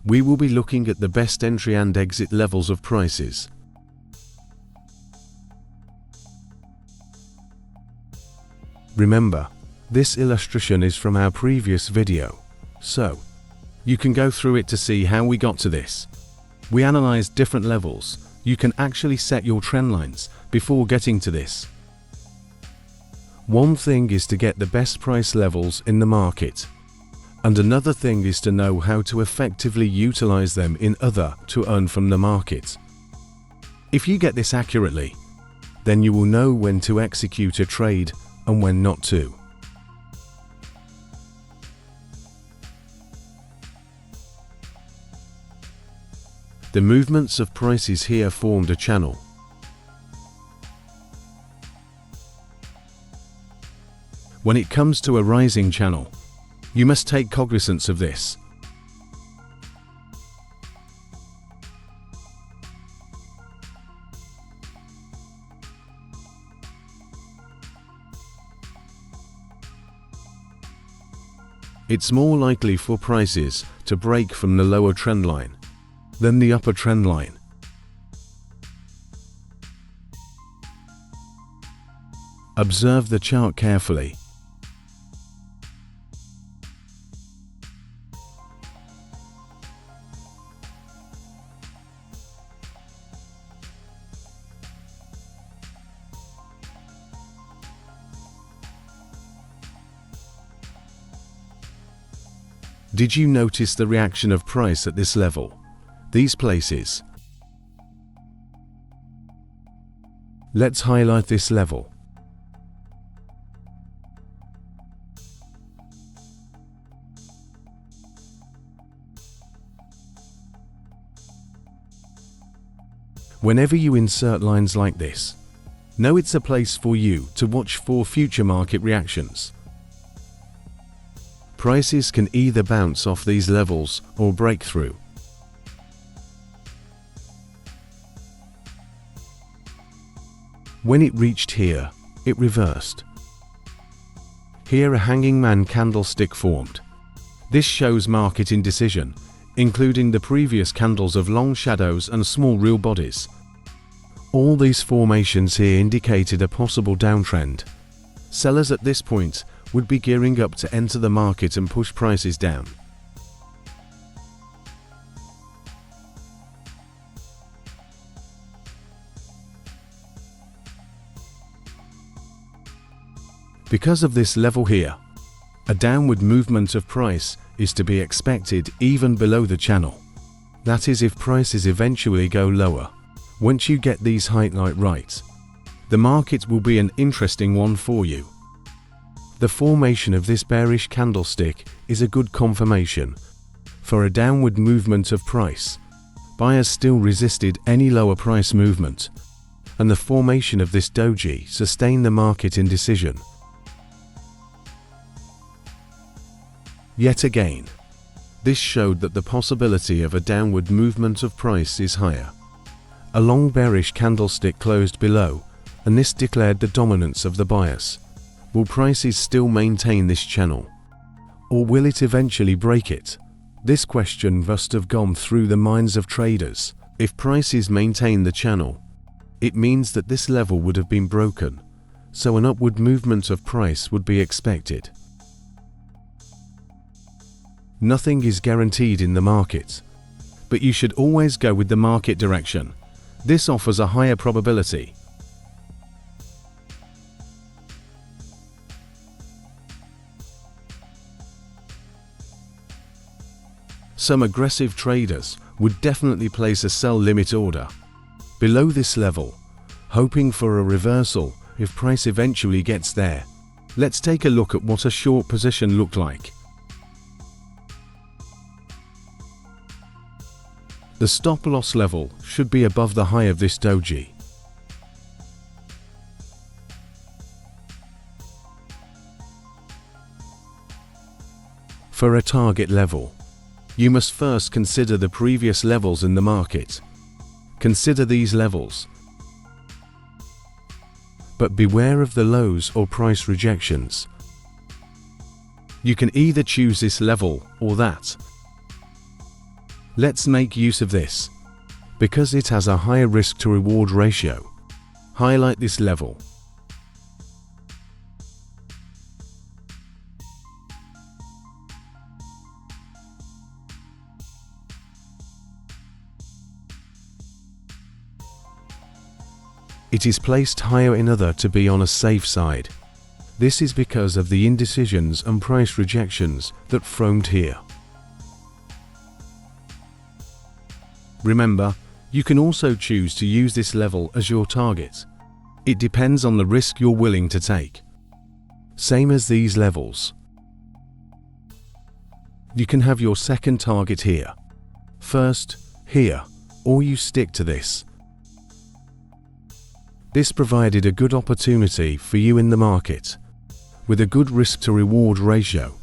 we will be looking at the best entry and exit levels of prices. Remember, this illustration is from our previous video, so you can go through it to see how we got to this. We analyzed different levels. You can actually set your trend lines before getting to this. One thing is to get the best price levels in the market, and another thing is to know how to effectively utilize them in other to earn from the market. If you get this accurately, then you will know when to execute a trade and when not to. The movements of prices here formed a channel. When it comes to a rising channel, you must take cognizance of this. It's more likely for prices to break from the lower trend line than the upper trend line. Observe the chart carefully. Did you notice the reaction of price at this level? These places. Let's highlight this level. Whenever you insert lines like this, know it's a place for you to watch for future market reactions. Prices can either bounce off these levels or break through. When it reached here, it reversed. Here a hanging man candlestick formed. This shows market indecision, including the previous candles of long shadows and small real bodies. All these formations here indicated a possible downtrend. Sellers at this point would be gearing up to enter the market and push prices down. Because of this level here, a downward movement of price is to be expected even below the channel. That is, if prices eventually go lower. Once you get these highlights right, the market will be an interesting one for you. The formation of this bearish candlestick is a good confirmation for a downward movement of price. Buyers still resisted any lower price movement, and the formation of this doji sustained the market indecision. Yet again, this showed that the possibility of a downward movement of price is higher. A long bearish candlestick closed below, and this declared the dominance of the bias. Will prices still maintain this channel, or will it eventually break it? This question must have gone through the minds of traders. If prices maintain the channel, it means that this level would have been broken, so an upward movement of price would be expected. Nothing is guaranteed in the market, but you should always go with the market direction. This offers a higher probability. Some aggressive traders would definitely place a sell limit order below this level, hoping for a reversal if price eventually gets there. Let's take a look at what a short position looked like. The stop loss level should be above the high of this doji. For a target level, you must first consider the previous levels in the market. Consider these levels, but beware of the lows or price rejections. You can either choose this level or that. Let's make use of this. Because it has a higher risk to reward ratio, highlight this level. It is placed higher in other to be on a safe side. This is because of the indecisions and price rejections that formed here. Remember, you can also choose to use this level as your target. It depends on the risk you're willing to take. Same as these levels. You can have your second target here, first here, or you stick to this. This provided a good opportunity for you in the market, with a good risk to reward ratio.